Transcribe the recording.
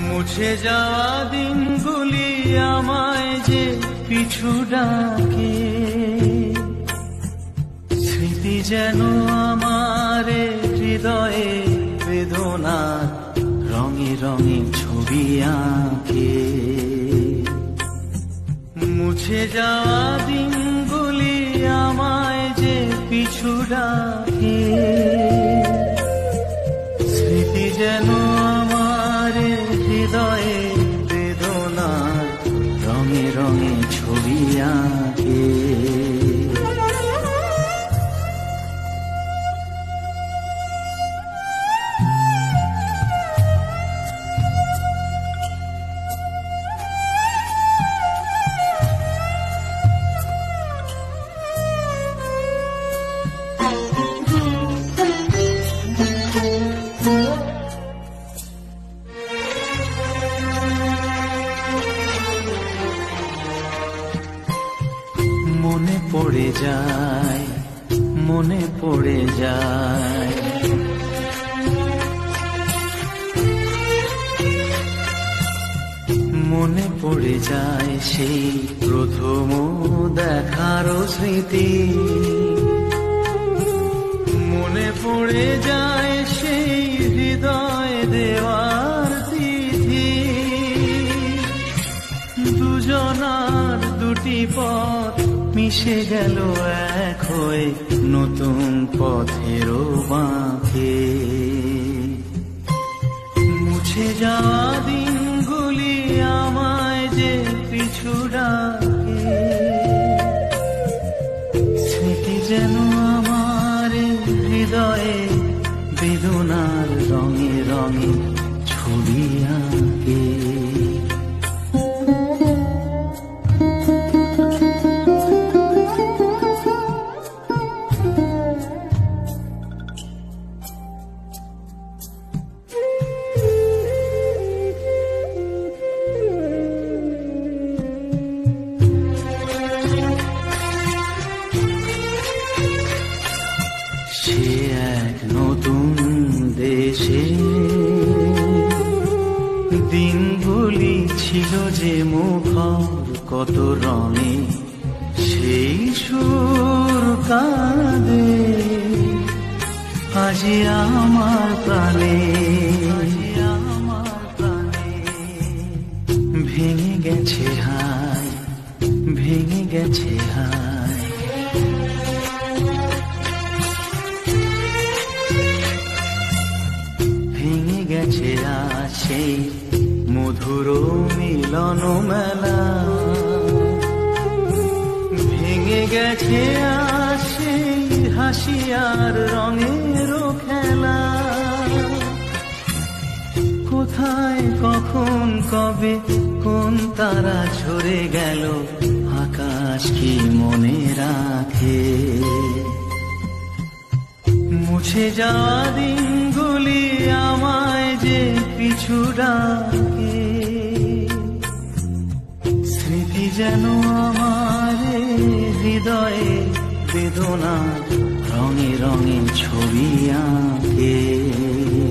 মুছে যাওয়া দিনগুলি আমায় যে পিছু ডাকে, স্মৃতি যেন আমার হৃদয়ে বেদনার রঙে রঙে ছবি আঁকে। মুছে যাওয়া দিনগুলি আমায় যে পিছু ডাকে, স্মৃতি যেন আমার হৃদয়ে বেদনার রঙে রঙে ছবি আঁকে। মনে পড়ে যায়, মনে পড়ে যায়, মনে পড়ে যায় সেই প্রথম দেখার স্মৃতি। মনে পড়ে যায় সেই হৃদয় দেওয়ার তিথি। দুজনার দুটি পথ মিশে গেল এক হয়ে নতুন পথেরও বাঁকে। মুছে যাওয়া দিনগুলি আমায় যে পিছু ডাকে, স্মৃতি যেন আমার হৃদয়ে বেদনার রঙে রঙে ছবি আঁকে। সে এক নতুন দেশে দিনগুলি ছিল যে মুখর কত রঙে, সেই সুর কাঁদে আজি আমার প্রাণে। ভেঙে গেছে হায়, ভেঙে গেছে হায়, ভেঙে গেছে আজ সেই মধুর মিলন মেলা। ভেঙে গেছে আজ সেই হাসি আর রঙের খেলা। কোথায় কখন কবে কোন তারা ঝরে গেল, আকাশ কি মনে রাখে। মুছে যাওয়া দিনগুলি আমায় যে পিছু ডাকে, স্মৃতি যেন আমার হৃদয়ে বেদনা রঙে রঙে ছবি আঁকে।